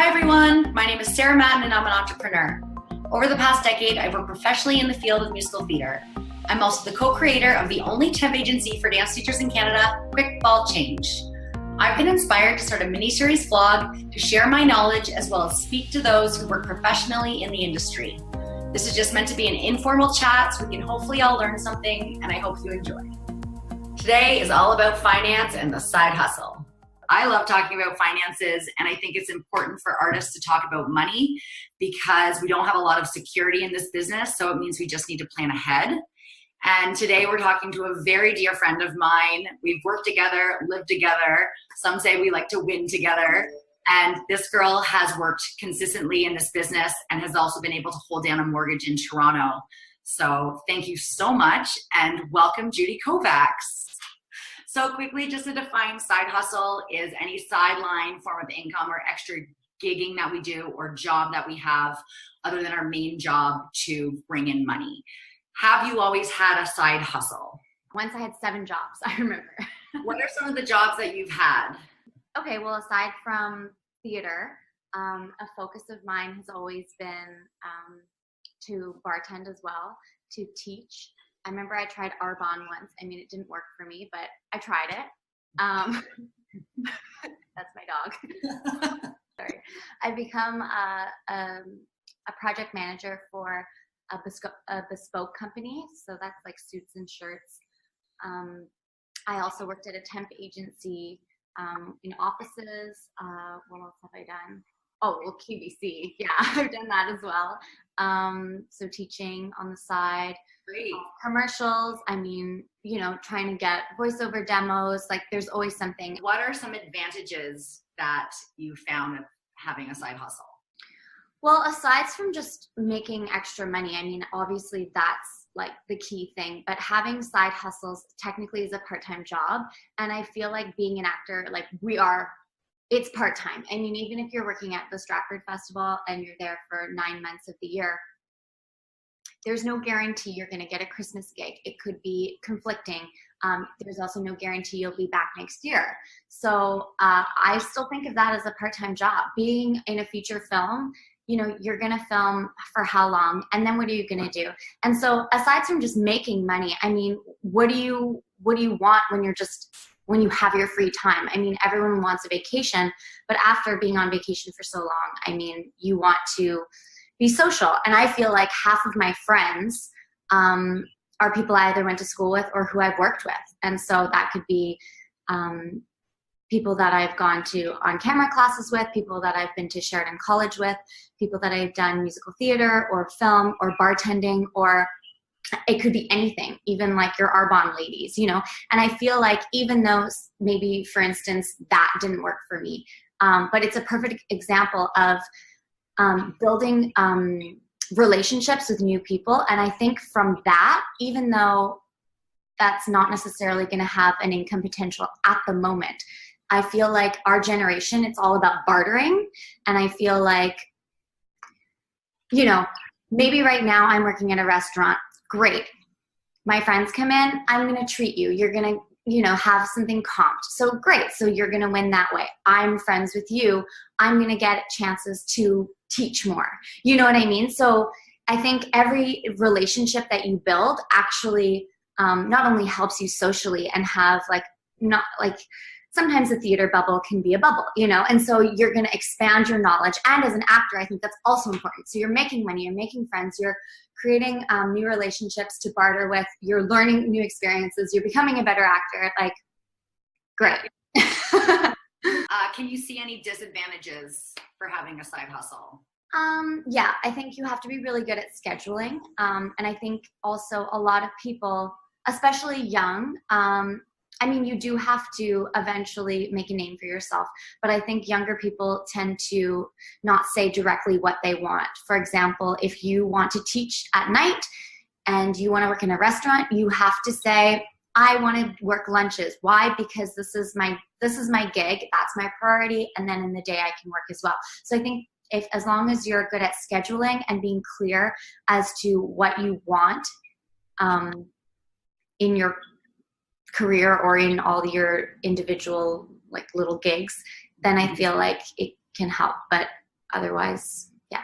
Hi everyone, my name is Sarah Madden and I'm an entrepreneur. Over the past decade, I've worked professionally in the field of musical theater. I'm also the co-creator of the only temp agency for dance teachers in Canada, Quick Ball Change. I've been inspired to start a mini-series vlog to share my knowledge as well as speak to those who work professionally in the industry. This is just meant to be an informal chat so we can hopefully all learn something, and I hope you enjoy. Today is all about finance and the side hustle. I love talking about finances, and I think it's important for artists to talk about money because we don't have a lot of security in this business, so it means we just need to plan ahead. And today we're talking to a very dear friend of mine. We've worked together, lived together. Some say we like to win together. And this girl has worked consistently in this business and has also been able to hold down a mortgage in Toronto. So thank you so much, and welcome, Judy Kovacs. So quickly, just to define, side hustle is any sideline form of income or extra gigging that we do or job that we have other than our main job to bring in money. Have you always had a side hustle? Once I had 7 jobs, I remember. What are some of the jobs that you've had? Okay, well, aside from theater, a focus of mine has always been to bartend as well, to teach. I remember I tried Arbonne once. I mean, it didn't work for me, but I tried it. That's my dog. Sorry. I've become a project manager for a bespoke company. So that's like suits and shirts. I also worked at a temp agency in offices. What else have I done? Oh, well, QVC. Yeah, I've done that as well. So teaching on the side. Great. Commercials. I mean, you know, trying to get voiceover demos. Like, there's always something. What are some advantages that you found of having a side hustle? Well, aside from just making extra money, I mean, obviously that's like the key thing, but having side hustles technically is a part-time job. And I feel like being an actor, like it's part-time. I mean, even if you're working at the Stratford Festival and you're there for 9 months of the year, there's no guarantee you're going to get a Christmas gig. It could be conflicting. There's also no guarantee you'll be back next year. So I still think of that as a part-time job. Being in a feature film, you know, you're going to film for how long? And then what are you going to do? And so aside from just making money, I mean, what do you want when you have your free time? I mean, everyone wants a vacation, but after being on vacation for so long, I mean, you want to be social. And I feel like half of my friends are people I either went to school with or who I've worked with. And so that could be people that I've gone to on-camera classes with, people that I've been to Sheridan College with, people that I've done musical theater or film or bartending, or it could be anything, even like your Arbonne ladies, you know. And I feel like even though maybe, for instance, that didn't work for me, but it's a perfect example of building relationships with new people. And I think from that, even though that's not necessarily going to have an income potential at the moment, I feel like our generation, it's all about bartering. And I feel like, you know, maybe right now I'm working at a restaurant. Great. My friends come in, I'm going to treat you. You're going to, you know, have something comped. So great. So you're going to win that way. I'm friends with you. I'm going to get chances to teach more. You know what I mean? So I think every relationship that you build actually not only helps you socially and have sometimes the theater bubble can be a bubble, you know, and so you're going to expand your knowledge. And as an actor, I think that's also important. So you're making money, you're making friends, you're creating new relationships to barter with, you're learning new experiences, you're becoming a better actor. Like, great. Can you see any disadvantages for having a side hustle? Yeah, I think you have to be really good at scheduling. And I think also a lot of people, especially young, I mean, you do have to eventually make a name for yourself, but I think younger people tend to not say directly what they want. For example, if you want to teach at night and you want to work in a restaurant, you have to say, I want to work lunches. Why? Because this is my gig, that's my priority, and then in the day I can work as well. So I think as long as you're good at scheduling and being clear as to what you want in your career or in all your individual like little gigs, then I feel like it can help. But otherwise, yeah.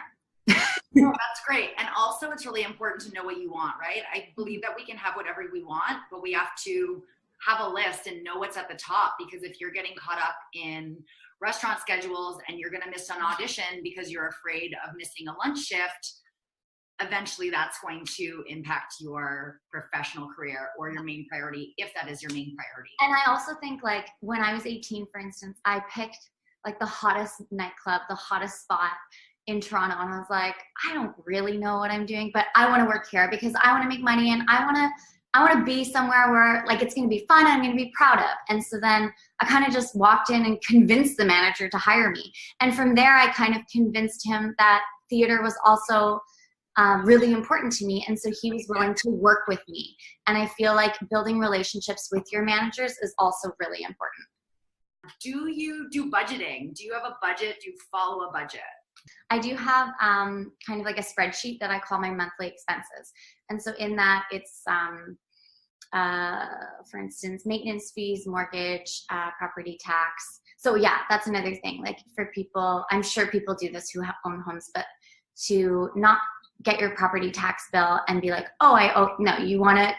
No, that's great. And also it's really important to know what you want, right? I believe that we can have whatever we want, but we have to have a list and know what's at the top, because if you're getting caught up in restaurant schedules and you're going to miss an audition because you're afraid of missing a lunch shift, eventually that's going to impact your professional career or your main priority, if that is your main priority. And I also think, like, when I was 18, for instance, I picked like the hottest nightclub, the hottest spot in Toronto. And I was like, I don't really know what I'm doing, but I want to work here because I want to make money and I want to be somewhere where like it's going to be fun and I'm going to be proud of. And so then I kind of just walked in and convinced the manager to hire me. And from there, I kind of convinced him that theater was also really important to me. And so he was willing to work with me. And I feel like building relationships with your managers is also really important. Do you do budgeting? Do you have a budget? Do you follow a budget? I do have kind of like a spreadsheet that I call my monthly expenses. And so in that, it's, for instance, maintenance fees, mortgage, property tax. So yeah, that's another thing. Like for people, I'm sure people do this who own homes, but to not get your property tax bill and be like, no, you want to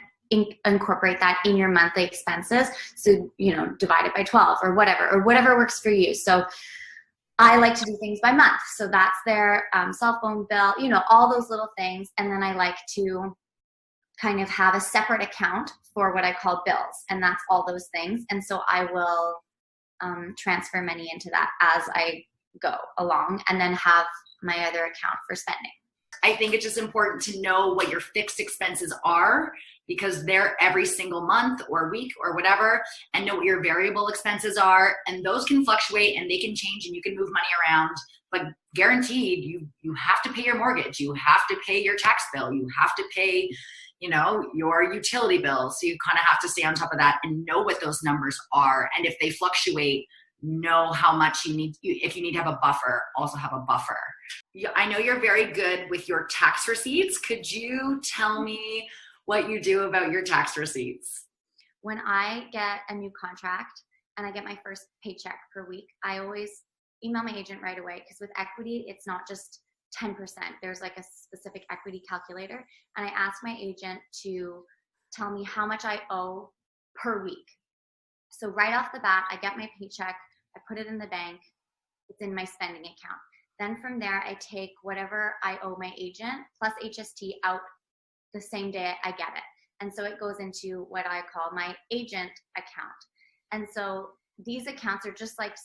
incorporate that in your monthly expenses. So, divide it by 12 or whatever works for you. So I like to do things by month. So that's their cell phone bill, all those little things. And then I like to kind of have a separate account for what I call bills. And that's all those things. And so I will transfer money into that as I go along, and then have my other account for spending. I think it's just important to know what your fixed expenses are, because they're every single month or week or whatever, and know what your variable expenses are. And those can fluctuate and they can change and you can move money around, but guaranteed you have to pay your mortgage. You have to pay your tax bill. You have to pay, your utility bills. So you kind of have to stay on top of that and know what those numbers are. And if they fluctuate, know how much you need. If you need to have a buffer, also have a buffer. I know you're very good with your tax receipts. Could you tell me what you do about your tax receipts? When I get a new contract and I get my first paycheck per week, I always email my agent right away, because with equity, it's not just 10%. There's like a specific equity calculator. And I ask my agent to tell me how much I owe per week. So right off the bat, I get my paycheck, I put it in the bank, it's in my spending account. Then from there, I take whatever I owe my agent plus HST out the same day I get it. And so it goes into what I call my agent account. And so these accounts are just like,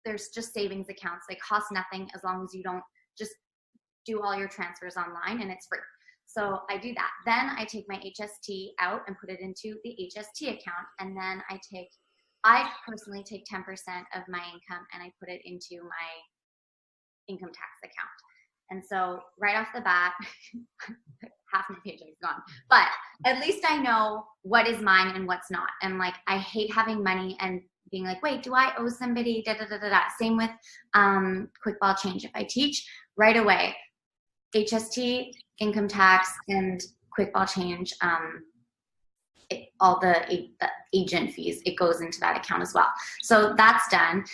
there's just savings accounts. They cost nothing as long as you don't just do all your transfers online, and it's free. So I do that. Then I take my HST out and put it into the HST account. And then I personally take 10% of my income and I put it into my income tax account. And so right off the bat, half my paycheck is gone. But at least I know what is mine and what's not. And like, I hate having money and being like, wait, do I owe somebody? Same with quick ball change. If I teach right away, HST, income tax, and quick ball change, all the agent fees, it goes into that account as well. So that's done.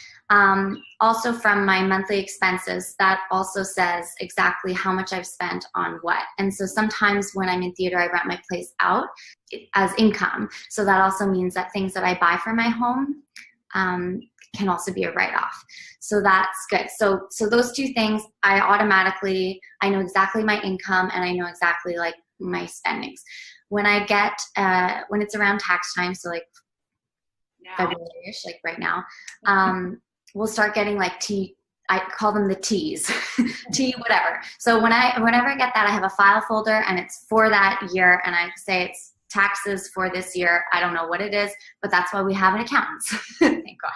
Also from my monthly expenses, that also says exactly how much I've spent on what. And so sometimes when I'm in theater, I rent my place out as income. So that also means that things that I buy for my home can also be a write-off. So that's good. So those two things, I know exactly my income and I know exactly like my spendings. When I get, when it's around tax time, so like February-ish, like right now, we'll start getting like I call them the T's, whatever. So whenever I get that, I have a file folder and it's for that year, and I say it's taxes for this year. I don't know what it is, but that's why we have an accountant. Thank God.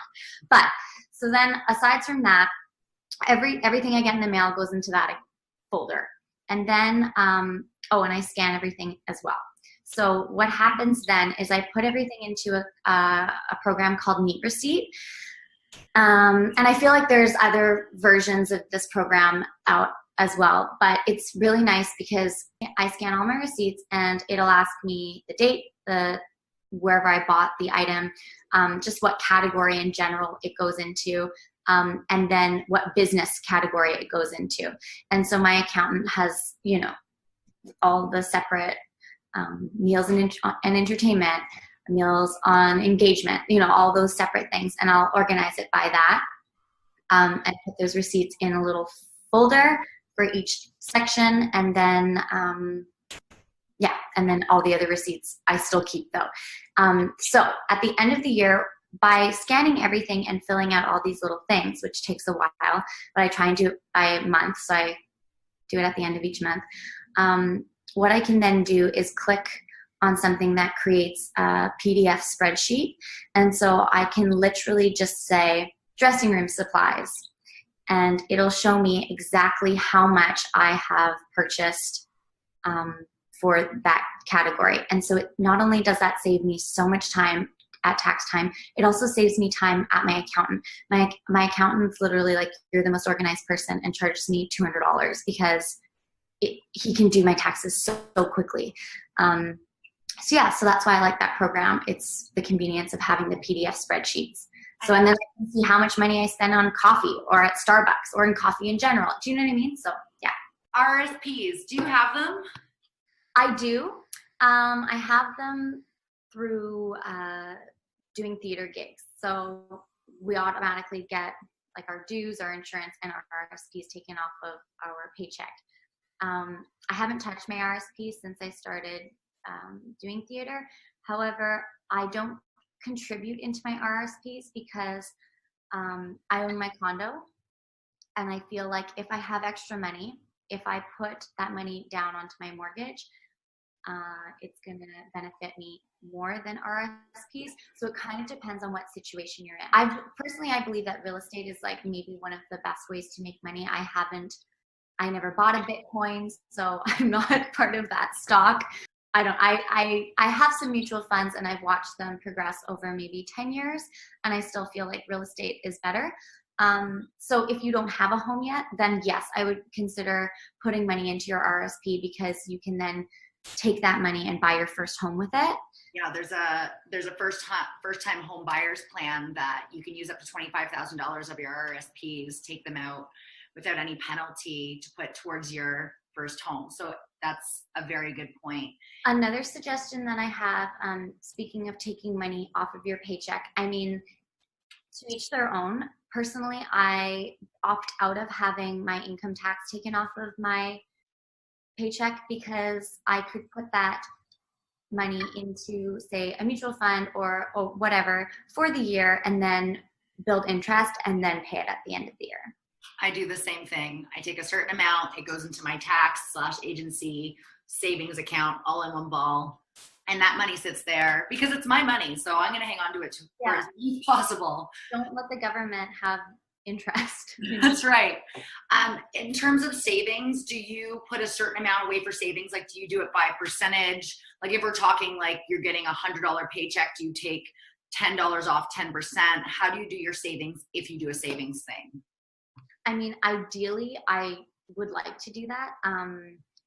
But so then aside from that, everything I get in the mail goes into that folder. And then, and I scan everything as well. So what happens then is I put everything into a program called Meet Receipt. And I feel like there's other versions of this program out as well, but it's really nice because I scan all my receipts and it'll ask me the date, wherever I bought the item, just what category in general it goes into, and then what business category it goes into. And so my accountant has, all the separate meals and entertainment, meals on engagement, all those separate things. And I'll organize it by that and put those receipts in a little folder for each section. And then, and then all the other receipts I still keep though. So at the end of the year, by scanning everything and filling out all these little things, which takes a while, but I try and do it by month, so I do it at the end of each month. What I can then do is click on something that creates a PDF spreadsheet. And so I can literally just say dressing room supplies, and it'll show me exactly how much I have purchased for that category. And so it not only does that save me so much time at tax time, it also saves me time at my accountant. My accountant's literally like, you're the most organized person, and charges me $200 because he can do my taxes so quickly. So that's why I like that program. It's the convenience of having the PDF spreadsheets. So, and then I can see how much money I spend on coffee or at Starbucks or in coffee in general. Do you know what I mean? So yeah. RSPs, do you have them? I do. I have them through doing theater gigs. So we automatically get like our dues, our insurance, and our RSPs taken off of our paycheck. I haven't touched my RSPs since I started doing theater. However, I don't contribute into my RSPs because I own my condo, and I feel like if I have extra money, if I put that money down onto my mortgage, it's going to benefit me more than RSPs. So it kind of depends on what situation you're in. I believe that real estate is like maybe one of the best ways to make money. I never bought a Bitcoin, so I'm not part of that stock. I have some mutual funds, and I've watched them progress over maybe 10 years, and I still feel like real estate is better. So if you don't have a home yet, then yes, I would consider putting money into your RSP, because you can then take that money and buy your first home with it. Yeah, there's a first time home buyers plan that you can use up to $25,000 of your RSPs, take them out without any penalty to put towards your first home. So that's a very good point. Another suggestion that I have, speaking of taking money off of your paycheck, I mean, to each their own. Personally, I opt out of having my income tax taken off of my paycheck, because I could put that money into, say, a mutual fund or whatever for the year, and then build interest and then pay it at the end of the year. I do the same thing. I take a certain amount, it goes into my tax/agency savings account all in one ball, and that money sits there because it's my money. So I'm going to hang on to it for as long as possible. Don't let the government have interest. That's right. In terms of savings, do you put a certain amount away for savings? Like, do you do it by percentage? Like, if we're talking like you're getting $100 paycheck, do you take $10 off 10%? How do you do your savings if you do a savings thing? I mean, ideally, I would like to do that.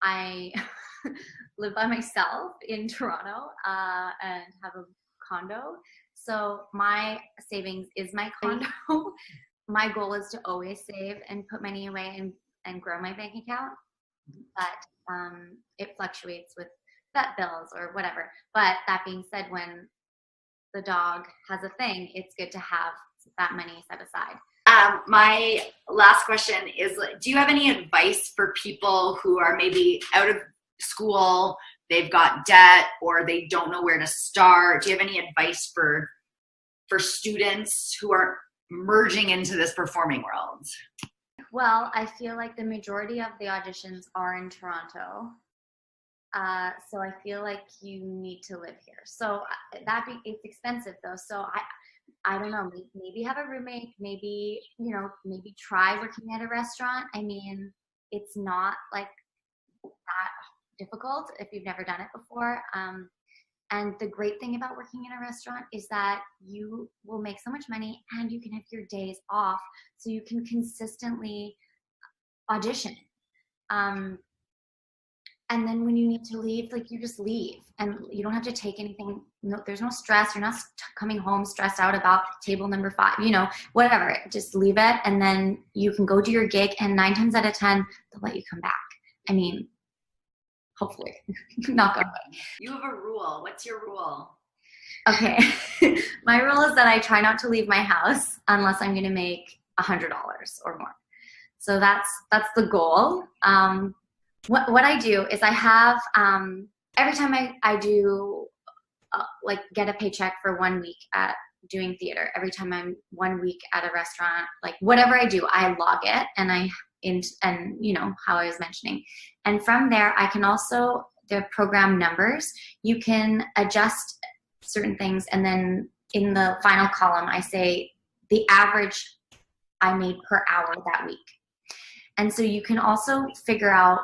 I live by myself in Toronto and have a condo. So my savings is my condo. My goal is to always save and put money away and grow my bank account. But it fluctuates with vet bills or whatever. But that being said, when the dog has a thing, it's good to have that money set aside. My last question is, do you have any advice for people who are maybe out of school, they've got debt, or they don't know where to start? Do you have any advice for students who are merging into this performing world? Well, I feel like the majority of the auditions are in Toronto. So I feel like you need to live here. So it's expensive though. So I don't know, maybe have a roommate, maybe try working at a restaurant. I mean, it's not like that difficult if you've never done it before. And the great thing about working in a restaurant is that you will make so much money, and you can have your days off, so you can consistently audition. And then when you need to leave, like you just leave and you don't have to take anything. No, there's no stress. You're not coming home stressed out about table number 5, whatever. Just leave it. And then you can go do your gig, and 9 times out of 10, they'll let you come back. I mean, hopefully. Knock on wood. You have a rule. What's your rule? Okay. My rule is that I try not to leave my house unless I'm going to make $100 or more. So that's the goal. What I do is I have, every time I do, like get a paycheck for 1 week at doing theater, every time I'm 1 week at a restaurant, like whatever I do, I log it and how I was mentioning. And from there, I can also, the program numbers, you can adjust certain things. And then in the final column, I say the average I made per hour that week. And so you can also figure out,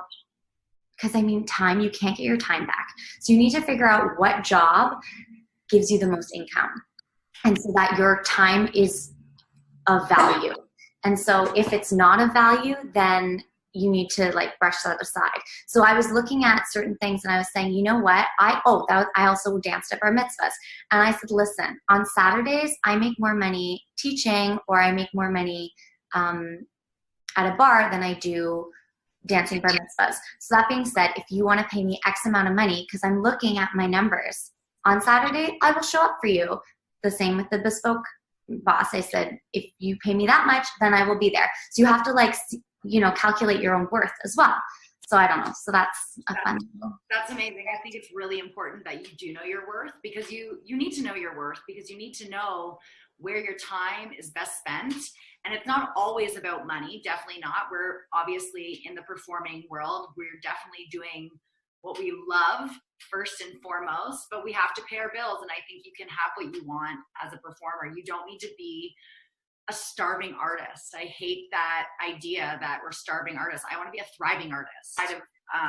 because time, you can't get your time back. So you need to figure out what job gives you the most income, and so that your time is of value. And so if it's not of value, then you need to like brush that aside. So I was looking at certain things and I was saying, you know what? I also danced at bar mitzvahs. And I said, listen, on Saturdays, I make more money teaching, or I make more money at a bar than I do dancing bar mitzvahs. So that being said, if you want to pay me X amount of money, because I'm looking at my numbers on Saturday, I will show up for you. The same with the bespoke boss. I said, if you pay me that much, then I will be there. So you have to calculate your own worth as well. So I don't know. So that's fun. That's amazing. I think it's really important that you do know your worth, because you need to know your worth, because you need to know where your time is best spent. And it's not always about money. Definitely not. We're obviously in the performing world. We're definitely doing what we love first and foremost, but we have to pay our bills. And I think you can have what you want as a performer. You don't need to be a starving artist. I hate that idea that we're starving artists. I want to be a thriving artist.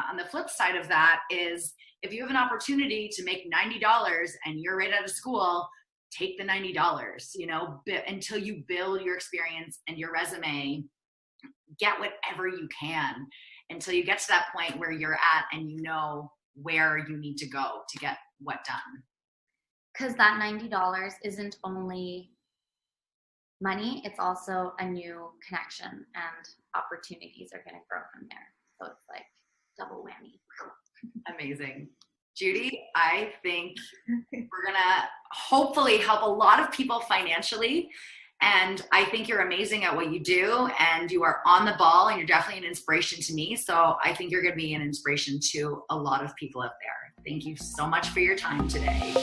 On the flip side of that is, if you have an opportunity to make $90 and you're right out of school, take the $90, until you build your experience and your resume. Get whatever you can until you get to that point where you're at and you know where you need to go to get what done. Because that $90 isn't only money, it's also a new connection, and opportunities are going to grow from there. So it's like double whammy. Amazing. Judy, I think we're going to hopefully help a lot of people financially. And I think you're amazing at what you do, and you are on the ball, and you're definitely an inspiration to me. So I think you're going to be an inspiration to a lot of people out there. Thank you so much for your time today.